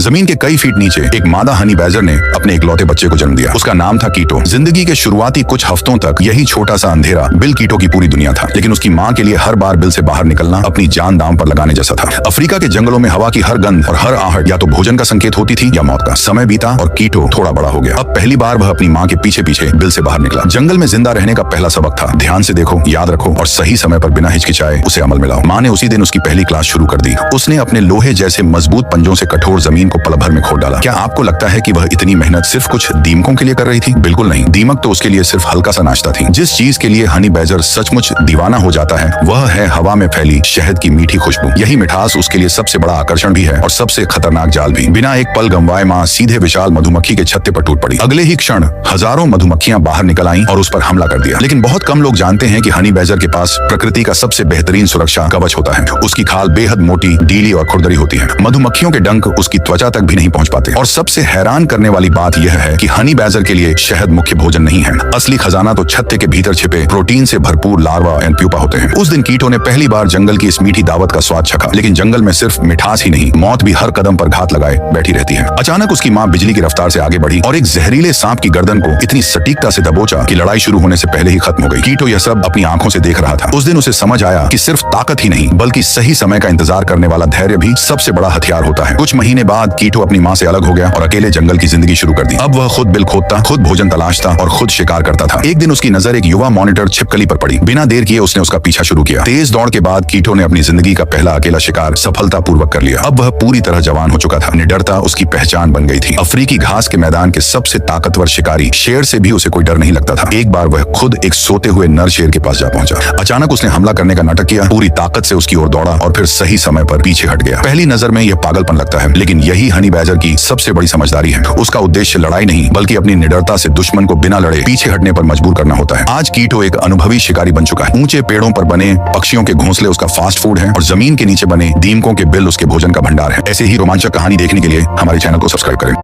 जमीन के कई फीट नीचे एक मादा हनी बैजर ने अपने इकलौते बच्चे को जन्म दिया। उसका नाम था कीटो। जिंदगी के शुरुआती कुछ हफ्तों तक यही छोटा सा अंधेरा बिल कीटो की पूरी दुनिया था, लेकिन उसकी माँ के लिए हर बार बिल से बाहर निकलना अपनी जान दांव पर लगाने जैसा था। अफ्रीका के जंगलों में हवा की हर गंध और हर आहट या तो भोजन का संकेत होती थी या मौत का। समय बीता और कीटो थोड़ा बड़ा हो गया। अब पहली बार वह अपनी माँ के पीछे पीछे बिल से बाहर निकला। जंगल में जिंदा रहने का पहला सबक था, ध्यान से देखो, याद रखो और सही समय पर बिना हिचकिचाए उसे अमल में लाओ। माँ ने उसी दिन उसकी पहली क्लास शुरू कर दी। उसने अपने लोहे जैसे मजबूत पंजों से कठोर जमीन को पल भर में खोद डाला। क्या आपको लगता है कि वह इतनी मेहनत सिर्फ कुछ दीमकों के लिए कर रही थी? बिल्कुल नहीं। दीमक तो उसके लिए सिर्फ हल्का सा नाश्ता थी। जिस चीज के लिए हनी बैजर सचमुच दीवाना हो जाता है वह है हवा में फैली शहद की मीठी खुशबू। यही मिठास उसके लिए सबसे बड़ा आकर्षण भी है और सबसे खतरनाक जाल भी। बिना एक पल गंवाए माँ सीधे विशाल मधुमक्खी के छत्ते पर टूट पड़ी। अगले ही क्षण हजारों मधुमक्खियां बाहर निकल आईं और उस पर हमला कर दिया। लेकिन बहुत कम लोग जानते हैं कि हनी बैजर के पास प्रकृति का सबसे बेहतरीन सुरक्षा कवच होता है। उसकी खाल बेहद मोटी, ढीली और खुरदरी होती है। मधुमक्खियों के डंक उसकी त्वचा तक भी नहीं पहुंच पाते। और सबसे हैरान करने वाली बात यह है कि हनी बैजर के लिए शहद मुख्य भोजन नहीं है। असली खजाना तो छत्ते के भीतर छिपे प्रोटीन से भरपूर लार्वा एंड प्यूपा होते हैं। उस दिन कीटो ने पहली बार जंगल की इस मीठी दावत का स्वाद चखा। लेकिन जंगल में सिर्फ मिठास ही नहीं, मौत भी हर कदम पर घात लगाए बैठी रहती है। अचानक उसकी माँ बिजली की रफ्तार से आगे बढ़ी और एक जहरीले सांप की गर्दन को इतनी सटीकता से दबोचा कि लड़ाई शुरू होने से पहले ही खत्म हो गई। कीटो यह सब अपनी आंखों से देख रहा था। उस दिन उसे समझ आया कि सिर्फ ताकत ही नहीं बल्कि सही समय का इंतजार करने वाला धैर्य भी सबसे बड़ा हथियार होता है। कुछ महीने बाद कीटो अपनी माँ से अलग हो गया और अकेले जंगल की जिंदगी शुरू कर दी। अब वह खुद बिल खोदता, खुद भोजन तलाशता और खुद शिकार करता था। एक दिन उसकी नजर एक युवा मॉनिटर छिपकली पर पड़ी। बिना देर किए उसने उसका पीछा शुरू किया। तेज दौड़ के बाद कीटो ने अपनी जिंदगी का पहला अकेला शिकार सफलतापूर्वक कर लिया। अब वह पूरी तरह जवान हो चुका था। निडरता उसकी पहचान बन गई थी। अफ्रीकी घास के मैदान के सबसे ताकतवर शिकारी शेर से भी उसे कोई डर नहीं लगता था। एक बार वह खुद एक सोते हुए नर शेर के पास जा पहुंचा। अचानक उसने हमला करने का नाटक किया, पूरी ताकत से उसकी ओर दौड़ा और फिर सही समय पर पीछे हट गया। पहली नजर में यह पागलपन लगता है, लेकिन यही हनी बैजर की सबसे बड़ी समझदारी है। उसका उद्देश्य लड़ाई नहीं बल्कि अपनी निडरता से दुश्मन को बिना लड़े पीछे हटने पर मजबूर करना होता है। आज कीटो एक अनुभवी शिकारी बन चुका है। ऊंचे पेड़ों पर बने पक्षियों के घोंसले उसका फास्ट फूड है और जमीन के नीचे बने दीमकों के बिल उसके भोजन का भंडार है। ऐसे ही रोमांचक कहानी देखने के लिए हमारे चैनल को सब्सक्राइब करें।